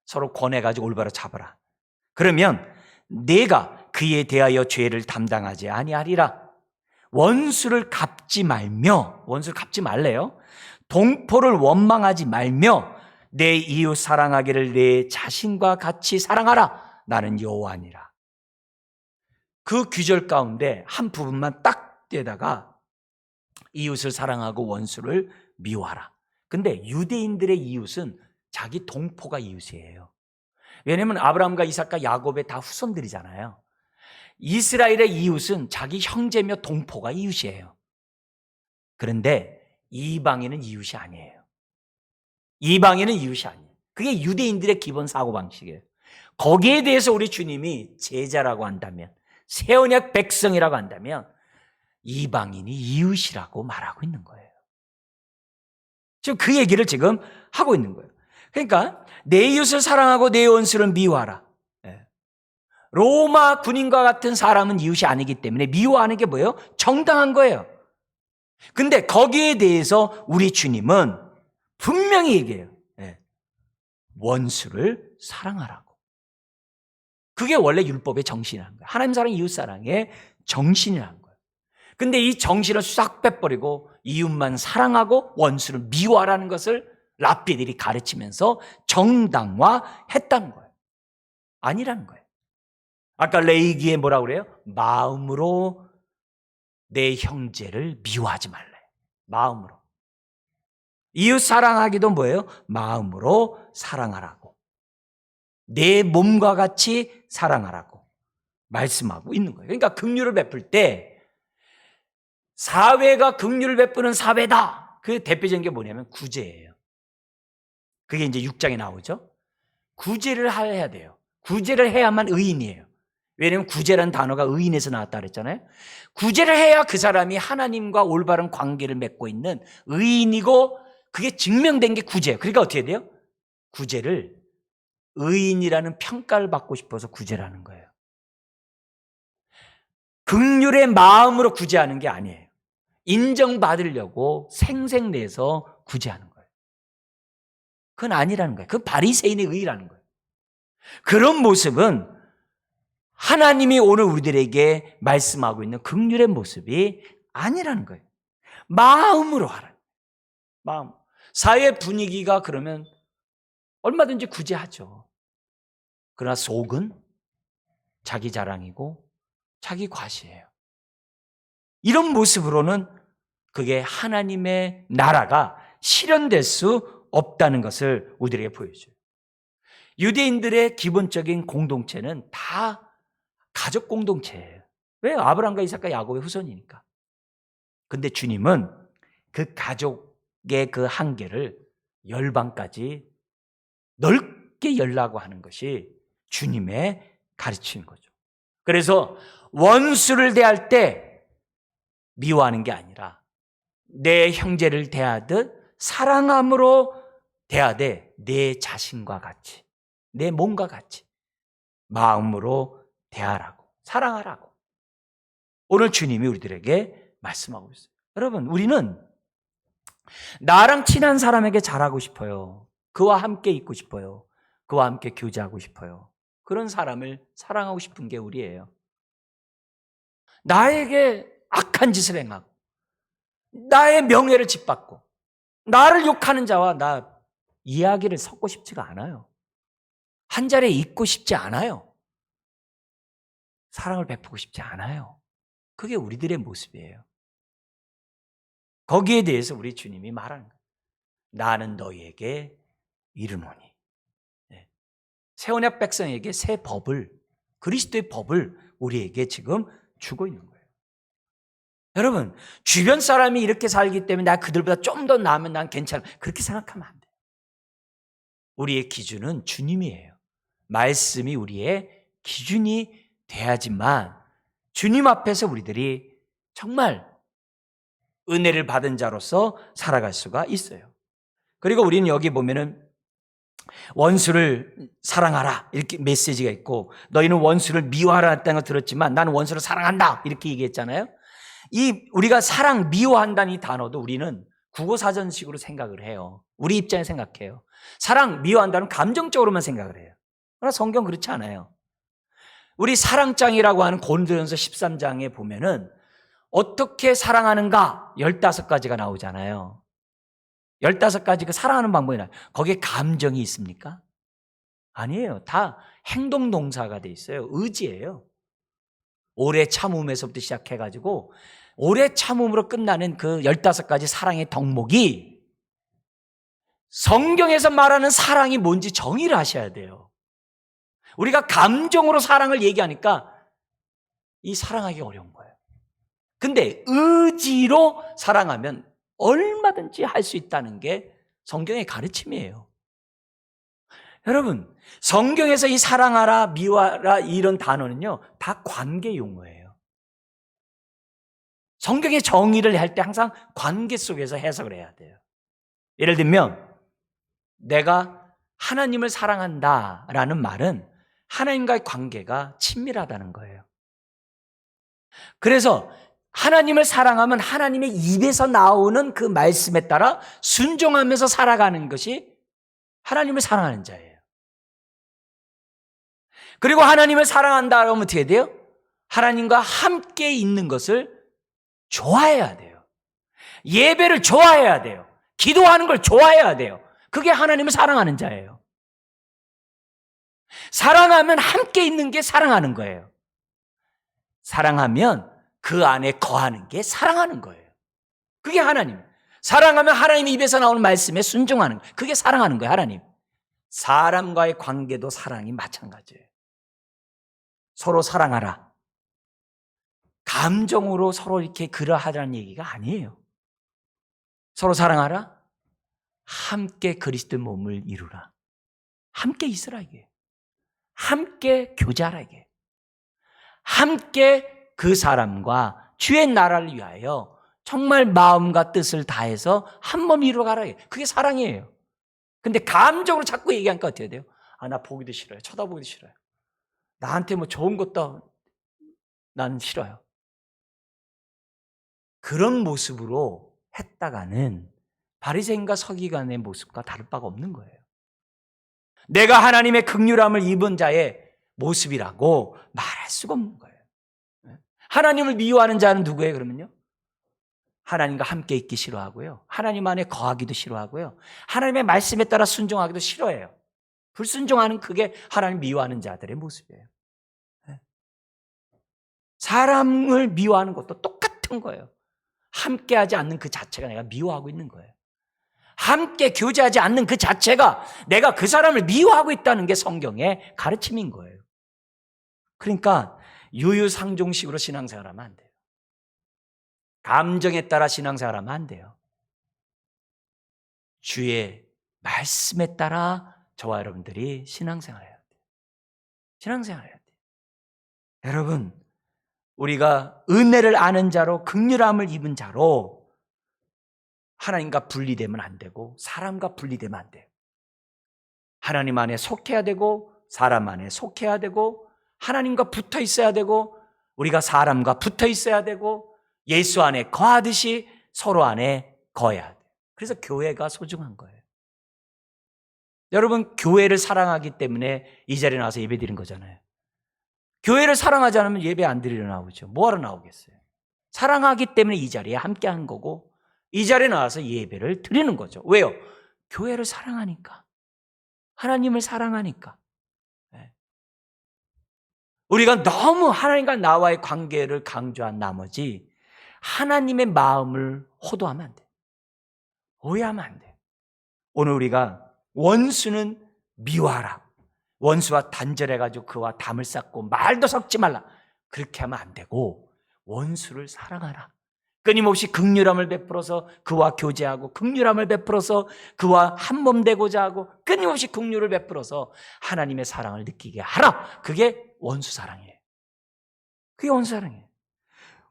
A: 서로 권해가지고 올바로 잡아라. 그러면 내가 그에 대하여 죄를 담당하지 아니하리라. 원수를 갚지 말래요. 동포를 원망하지 말며 내 이웃 사랑하기를 내 자신과 같이 사랑하라. 나는 여호와니라. 그 규절 가운데 한 부분만 딱 떼다가 이웃을 사랑하고 원수를 미워하라. 근데 유대인들의 이웃은 자기 동포가 이웃이에요. 왜냐하면 아브라함과 이삭과 야곱의 다 후손들이잖아요. 이스라엘의 이웃은 자기 형제며 동포가 이웃이에요. 그런데 이방인은 이웃이 아니에요. 그게 유대인들의 기본 사고방식이에요. 거기에 대해서 우리 주님이 제자라고 한다면, 새 언약 백성이라고 한다면 이방인이 이웃이라고 말하고 있는 거예요. 지금 그 얘기를 지금 하고 있는 거예요. 그러니까 내 이웃을 사랑하고 내 원수를 미워하라. 로마 군인과 같은 사람은 이웃이 아니기 때문에 미워하는 게 뭐예요? 정당한 거예요. 근데 거기에 대해서 우리 주님은 분명히 얘기해요. 원수를 사랑하라고. 그게 원래 율법의 정신이라는 거예요. 하나님 사랑, 이웃 사랑의 정신이라는 거예요. 근데 이 정신을 싹 빼버리고 이웃만 사랑하고 원수를 미워하라는 것을 랍비들이 가르치면서 정당화했다는 거예요. 아니라는 거예요. 아까 레이기에 뭐라고 그래요? 마음으로 내 형제를 미워하지 말래. 마음으로. 이웃 사랑하기도 뭐예요? 마음으로 사랑하라고. 내 몸과 같이 사랑하라고 말씀하고 있는 거예요. 그러니까 긍휼을 베풀 때 사회가 긍휼을 베푸는 사회다. 그 대표적인 게 뭐냐면 구제예요. 그게 이제 6장에 나오죠. 구제를 해야 돼요. 구제를 해야만 의인이에요. 왜냐하면 구제라는 단어가 의인에서 나왔다 그랬잖아요. 구제를 해야 그 사람이 하나님과 올바른 관계를 맺고 있는 의인이고 그게 증명된 게 구제예요. 그러니까 어떻게 돼요? 구제를 의인이라는 평가를 받고 싶어서 구제라는 거예요. 긍휼의 마음으로 구제하는 게 아니에요. 인정받으려고 생색내서 구제하는 거예요. 그건 아니라는 거예요. 그건 바리새인의 의라는 거예요. 그런 모습은 하나님이 오늘 우리들에게 말씀하고 있는 긍휼의 모습이 아니라는 거예요. 마음으로 하라. 마음. 사회 분위기가 그러면 얼마든지 구제하죠. 그러나 속은 자기 자랑이고 자기 과시예요. 이런 모습으로는 그게 하나님의 나라가 실현될 수 없다는 것을 우리에게 보여줘요. 유대인들의 기본적인 공동체는 다 가족 공동체예요. 왜요? 아브라함과 이삭과 야곱의 후손이니까. 근데 주님은 그 가족의 그 한계를 열방까지 넓게 열라고 하는 것이 주님의 가르치는 거죠. 그래서 원수를 대할 때 미워하는 게 아니라 내 형제를 대하듯 사랑함으로 대하되 내 자신과 같이, 내 몸과 같이 마음으로 대하라고, 사랑하라고 오늘 주님이 우리들에게 말씀하고 있어요. 여러분, 우리는 나랑 친한 사람에게 잘하고 싶어요. 그와 함께 있고 싶어요. 그와 함께 교제하고 싶어요. 그런 사람을 사랑하고 싶은 게 우리예요. 나에게 악한 짓을 행하고 나의 명예를 짓밟고 나를 욕하는 자와 나 이야기를 섞고 싶지가 않아요. 한 자리에 있고 싶지 않아요. 사랑을 베푸고 싶지 않아요. 그게 우리들의 모습이에요. 거기에 대해서 우리 주님이 말하는 거예요. 나는 너희에게 이르노니. 새 언약 백성에게 새 법을, 그리스도의 법을 우리에게 지금 주고 있는 거예요. 여러분, 주변 사람이 이렇게 살기 때문에 나 그들보다 좀 더 나으면 난 괜찮아. 그렇게 생각하면 안 돼요. 우리의 기준은 주님이에요. 말씀이 우리의 기준이 돼야지만 주님 앞에서 우리들이 정말 은혜를 받은 자로서 살아갈 수가 있어요. 그리고 우리는 여기 보면은 원수를 사랑하라 이렇게 메시지가 있고 너희는 원수를 미워하라는 걸 들었지만 나는 원수를 사랑한다 이렇게 얘기했잖아요. 이 우리가 사랑 미워한다는 이 단어도 우리는 국어사전식으로 생각을 해요. 우리 입장에 생각해요. 사랑 미워한다는 감정적으로만 생각을 해요. 그러나 성경 그렇지 않아요. 우리 사랑장이라고 하는 고린도전서 13장에 보면은 어떻게 사랑하는가 15가지가 나오잖아요. 15가지 그 사랑하는 방법이 나와요. 거기에 감정이 있습니까? 아니에요. 다 행동 동사가 돼 있어요. 의지예요. 오래 참음에서부터 시작해가지고 오래 참음으로 끝나는 그 15가지 사랑의 덕목이 성경에서 말하는 사랑이 뭔지 정의를 하셔야 돼요. 우리가 감정으로 사랑을 얘기하니까 이 사랑하기 어려운 거예요. 근데 의지로 사랑하면 얼마든지 할 수 있다는 게 성경의 가르침이에요. 여러분, 성경에서 이 사랑하라, 미워하라 이런 단어는요, 다 관계 용어예요. 성경의 정의를 할 때 항상 관계 속에서 해석을 해야 돼요. 예를 들면, 내가 하나님을 사랑한다라는 말은 하나님과의 관계가 친밀하다는 거예요. 그래서 하나님을 사랑하면 하나님의 입에서 나오는 그 말씀에 따라 순종하면서 살아가는 것이 하나님을 사랑하는 자예요. 그리고 하나님을 사랑한다 하면 어떻게 돼요? 하나님과 함께 있는 것을 좋아해야 돼요. 예배를 좋아해야 돼요. 기도하는 걸 좋아해야 돼요. 그게 하나님을 사랑하는 자예요. 사랑하면 함께 있는 게 사랑하는 거예요. 사랑하면 그 안에 거하는 게 사랑하는 거예요. 그게 하나님. 사랑하면 하나님의 입에서 나오는 말씀에 순종하는 거예요. 그게 사랑하는 거예요, 하나님. 사람과의 관계도 사랑이 마찬가지예요. 서로 사랑하라. 감정으로 서로 이렇게 그러하라는 얘기가 아니에요. 서로 사랑하라. 함께 그리스도의 몸을 이루라. 함께 있으라 이게. 함께 교제하라 이게. 함께 그 사람과 주의 나라를 위하여 정말 마음과 뜻을 다해서 한 몸 이루어가라. 그게 사랑이에요. 근데 감정으로 자꾸 얘기하니까 어떻게 돼요? 아, 나 보기도 싫어요. 쳐다보기도 싫어요. 나한테 뭐 좋은 것도 나는 싫어요. 그런 모습으로 했다가는 바리새인과 서기관의 모습과 다를 바가 없는 거예요. 내가 하나님의 긍휼함을 입은 자의 모습이라고 말할 수가 없는 거예요. 하나님을 미워하는 자는 누구예요, 그러면요? 하나님과 함께 있기 싫어하고요. 하나님 안에 거하기도 싫어하고요. 하나님의 말씀에 따라 순종하기도 싫어해요. 불순종하는 그게 하나님 미워하는 자들의 모습이에요. 사람을 미워하는 것도 똑같은 거예요. 함께하지 않는 그 자체가 내가 미워하고 있는 거예요. 함께 교제하지 않는 그 자체가 내가 그 사람을 미워하고 있다는 게 성경의 가르침인 거예요. 그러니까 유유상종식으로 신앙생활하면 안 돼요. 감정에 따라 신앙생활하면 안 돼요. 주의 말씀에 따라 저와 여러분들이 신앙생활해야 돼요. 신앙생활해야 돼요. 여러분, 우리가 은혜를 아는 자로 긍휼함을 입은 자로 하나님과 분리되면 안 되고 사람과 분리되면 안 돼요. 하나님 안에 속해야 되고 사람 안에 속해야 되고 하나님과 붙어 있어야 되고 우리가 사람과 붙어 있어야 되고 예수 안에 거하듯이 서로 안에 거해야 돼요. 그래서 교회가 소중한 거예요. 여러분, 교회를 사랑하기 때문에 이 자리에 나와서 예배 드린 거잖아요. 교회를 사랑하지 않으면 예배 안 드리러 나오죠. 뭐하러 나오겠어요? 사랑하기 때문에 이 자리에 함께 한 거고 이 자리에 나와서 예배를 드리는 거죠. 왜요? 교회를 사랑하니까. 하나님을 사랑하니까. 우리가 너무 하나님과 나와의 관계를 강조한 나머지 하나님의 마음을 호도하면 안 돼요. 오해하면 안 돼요. 오늘 우리가 원수는 미워하라. 원수와 단절해가지고 그와 담을 쌓고 말도 섞지 말라. 그렇게 하면 안 되고 원수를 사랑하라. 끊임없이 긍휼함을 베풀어서 그와 교제하고 긍휼함을 베풀어서 그와 한 몸 되고자 하고 끊임없이 긍휼을 베풀어서 하나님의 사랑을 느끼게 하라. 그게 원수 사랑이에요. 그게 원수 사랑이에요.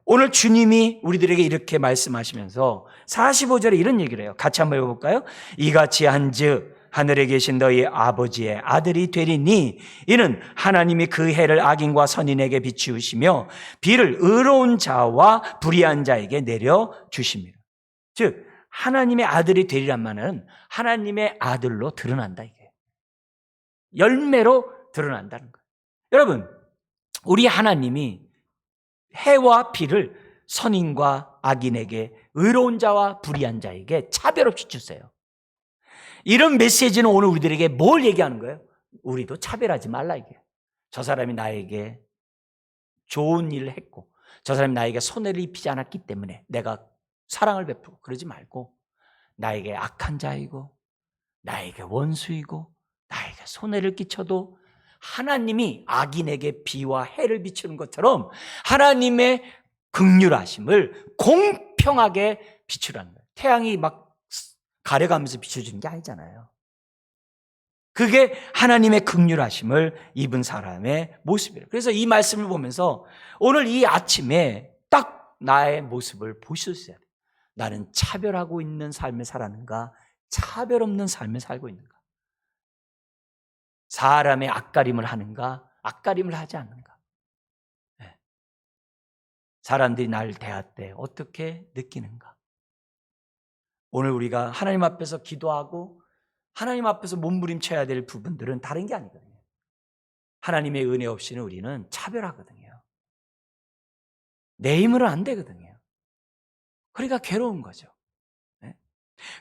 A: 오늘 주님이 우리들에게 이렇게 말씀하시면서 45절에 이런 얘기를 해요. 같이 한번 읽어볼까요? 이같이 한즉 하늘에 계신 너희 아버지의 아들이 되리니 이는 하나님이 그 해를 악인과 선인에게 비추시며 비를 의로운 자와 불의한 자에게 내려주십니다. 즉 하나님의 아들이 되리란 말은 하나님의 아들로 드러난다 이게. 열매로 드러난다는 거예요. 여러분, 우리 하나님이 해와 비를 선인과 악인에게 의로운 자와 불의한 자에게 차별 없이 주세요. 이런 메시지는 오늘 우리들에게 뭘 얘기하는 거예요? 우리도 차별하지 말라 이게. 저 사람이 나에게 좋은 일을 했고 저 사람이 나에게 손해를 입히지 않았기 때문에 내가 사랑을 베풀고 그러지 말고 나에게 악한 자이고 나에게 원수이고 나에게 손해를 끼쳐도 하나님이 악인에게 비와 해를 비추는 것처럼 하나님의 긍휼하심을 공평하게 비추라는 거예요. 태양이 막 가려가면서 비춰주는 게 아니잖아요. 그게 하나님의 긍휼하심을 입은 사람의 모습이에요. 그래서 이 말씀을 보면서 오늘 이 아침에 딱 나의 모습을 보셨어야 돼요. 나는 차별하고 있는 삶을 살았는가? 차별 없는 삶을 살고 있는가? 사람의 앞가림을 하는가, 앞가림을 하지 않는가. 네. 사람들이 나를 대할 때 어떻게 느끼는가. 오늘 우리가 하나님 앞에서 기도하고 하나님 앞에서 몸부림쳐야 될 부분들은 다른 게 아니거든요. 하나님의 은혜 없이는 우리는 차별하거든요. 내 힘으로는 안 되거든요. 그러니까 괴로운 거죠. 네?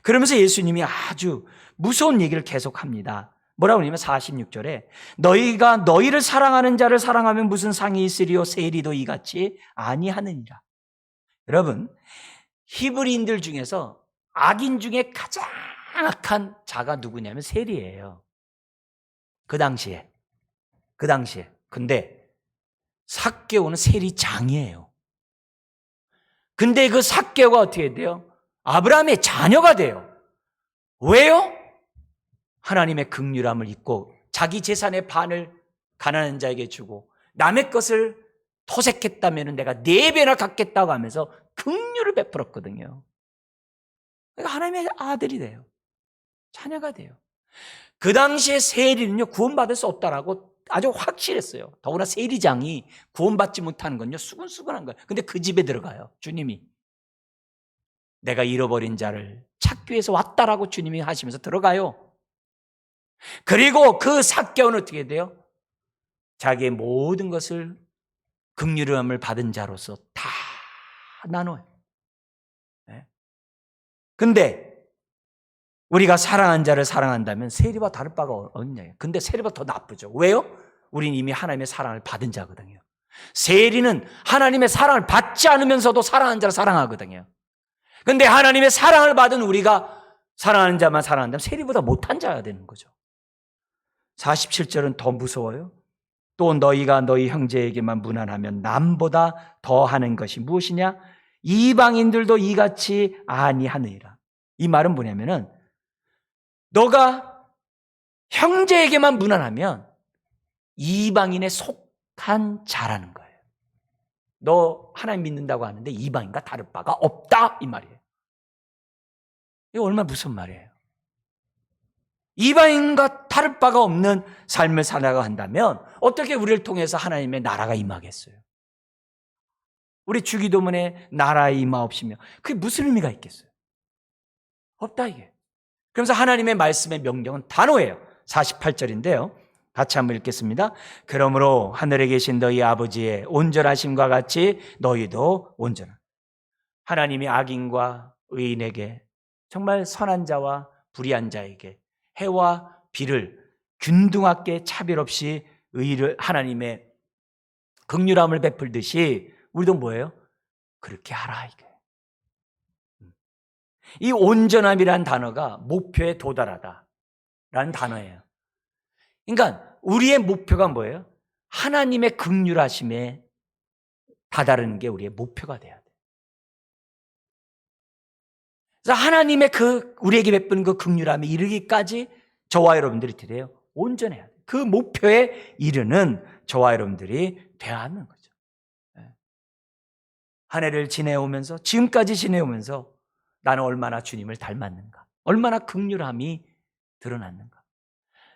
A: 그러면서 예수님이 아주 무서운 얘기를 계속합니다. 뭐라고 하냐면 46절에 너희가 너희를 사랑하는 자를 사랑하면 무슨 상이 있으리요 세리도 이같이 아니하느니라. 여러분, 히브리인들 중에서 악인 중에 가장 악한 자가 누구냐면 세리예요. 그 당시에. 근데 삭개오는 세리장이에요. 근데 그 삭개오가 어떻게 돼요? 아브라함의 자녀가 돼요. 왜요? 하나님의 긍휼함을 잊고 자기 재산의 반을 가난한 자에게 주고 남의 것을 토색했다면 내가 4배나 갚겠다고 하면서 긍휼을 베풀었거든요. 그러니까 하나님의 아들이 돼요. 자녀가 돼요. 그 당시에 세리는요, 구원받을 수 없다라고 아주 확실했어요. 더구나 세리장이 구원받지 못하는 건요, 수근수근한 거예요. 근데 그 집에 들어가요, 주님이. 내가 잃어버린 자를 찾기 위해서 왔다라고 주님이 하시면서 들어가요. 그리고 그 삭개오는 어떻게 돼요? 자기의 모든 것을 긍휼함을 받은 자로서 다 나눠요. 네. 근데 우리가 사랑한 자를 사랑한다면 세리와 다를 바가 없냐. 근데 세리보다 더 나쁘죠. 왜요? 우린 이미 하나님의 사랑을 받은 자거든요. 세리는 하나님의 사랑을 받지 않으면서도 사랑하는 자를 사랑하거든요. 근데 하나님의 사랑을 받은 우리가 사랑하는 자만 사랑한다면 세리보다 못한 자가 되는 거죠. 47절은 더 무서워요. 또 너희가 너희 형제에게만 무난하면 남보다 더하는 것이 무엇이냐? 이방인들도 이같이 아니하느니라. 이 말은 뭐냐면은 너가 형제에게만 무난하면 이방인에 속한 자라는 거예요. 너 하나님 믿는다고 하는데 이방인과 다를 바가 없다 이 말이에요. 이거 얼마나 무슨 말이에요. 이방인과 다를 바가 없는 삶을 살아가 한다면 어떻게 우리를 통해서 하나님의 나라가 임하겠어요? 우리 주기도문에 나라의 임하옵시며 그게 무슨 의미가 있겠어요? 없다 이게. 그러면서 하나님의 말씀의 명령은 단호해요. 48절인데요. 같이 한번 읽겠습니다. 그러므로 하늘에 계신 너희 아버지의 온전하심과 같이 너희도 온전한. 하나님이 악인과 의인에게 정말 선한 자와 불의한 자에게 해와 비를 균등하게 차별 없이 의를 하나님의 긍휼함을 베풀듯이 우리도 뭐예요? 그렇게 하라 이게. 이 온전함이라는 단어가 목표에 도달하다라는 단어예요. 그러니까 우리의 목표가 뭐예요? 하나님의 긍휼하심에 다다르는 게 우리의 목표가 돼야 돼요. 그래서 하나님의 우리에게 베푸는 그 긍휼함에 이르기까지 저와 여러분들이 돼요. 온전해야 돼요. 그 목표에 이르는 저와 여러분들이 돼야 하는 거죠. 한 해를 지내오면서 지금까지 지내오면서 나는 얼마나 주님을 닮았는가? 얼마나 긍휼함이 드러났는가?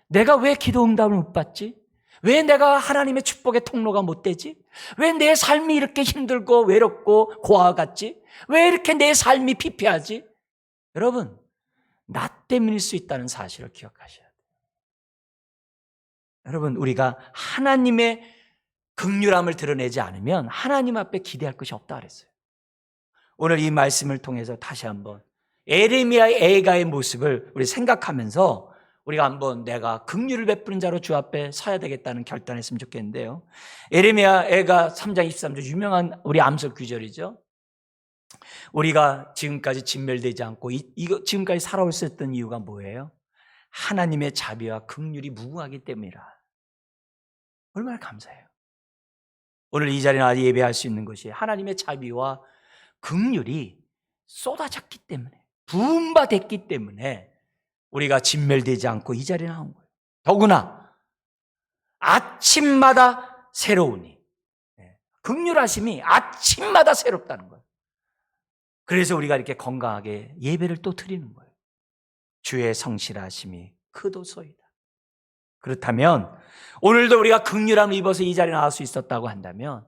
A: 내가 왜 기도 응답을 못 받지? 왜 내가 하나님의 축복의 통로가 못 되지? 왜 내 삶이 이렇게 힘들고 외롭고 고아 같지? 왜 이렇게 내 삶이 피폐하지? 여러분, 나 때문일 수 있다는 사실을 기억하셔야 돼요. 여러분, 우리가 하나님의 긍휼함을 드러내지 않으면 하나님 앞에 기대할 것이 없다 그랬어요. 오늘 이 말씀을 통해서 다시 한번 에레미야의 애가의 모습을 우리 생각하면서 우리가 한번 내가 긍휼을 베푸는 자로 주 앞에 서야 되겠다는 결단했으면 좋겠는데요. 에레미야 애가 3장 23절 유명한 우리 암석 구절이죠. 우리가 지금까지 진멸되지 않고 이거 지금까지 살아올 수 있던 이유가 뭐예요? 하나님의 자비와 긍휼이 무궁하기 때문이라. 얼마나 감사해요. 오늘 이 자리에 나와 예배할 수 있는 것이 하나님의 자비와 긍휼이 쏟아졌기 때문에 부음받았기 때문에 우리가 진멸되지 않고 이 자리에 나온 거예요. 더구나 아침마다 새로우니 긍휼하심이 아침마다 새롭다는 거예요. 그래서 우리가 이렇게 건강하게 예배를 또 드리는 거예요. 주의 성실하심이 크도소이다. 그렇다면 오늘도 우리가 긍휼함을 입어서 이 자리에 나올 수 있었다고 한다면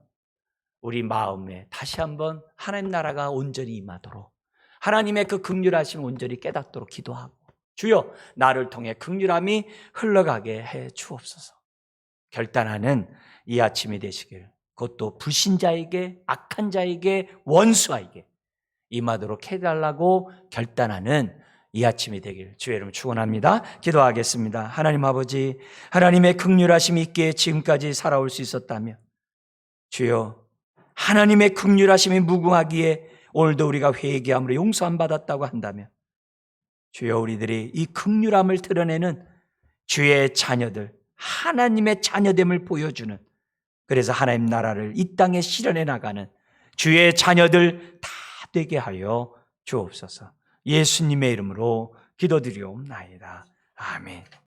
A: 우리 마음에 다시 한번 하나님 나라가 온전히 임하도록 하나님의 그 긍휼하심을 온전히 깨닫도록 기도하고 주여 나를 통해 긍휼함이 흘러가게 해 주옵소서. 결단하는 이 아침이 되시길 그것도 불신자에게 악한 자에게 원수에게 임하도록 해달라고 결단하는 이 아침이 되길 주의 이름으로 축원합니다. 기도하겠습니다. 하나님 아버지, 하나님의 긍휼하심이 있기에 지금까지 살아올 수 있었다면 주여 하나님의 긍휼하심이 무궁하기에 오늘도 우리가 회개함으로 용서 안 받았다고 한다면 주여 우리들이 이 긍휼함을 드러내는 주의 자녀들, 하나님의 자녀됨을 보여주는 그래서 하나님 나라를 이 땅에 실현해 나가는 주의 자녀들 다 되게 하여 주옵소서. 예수님의 이름으로 기도드리옵나이다. 아멘.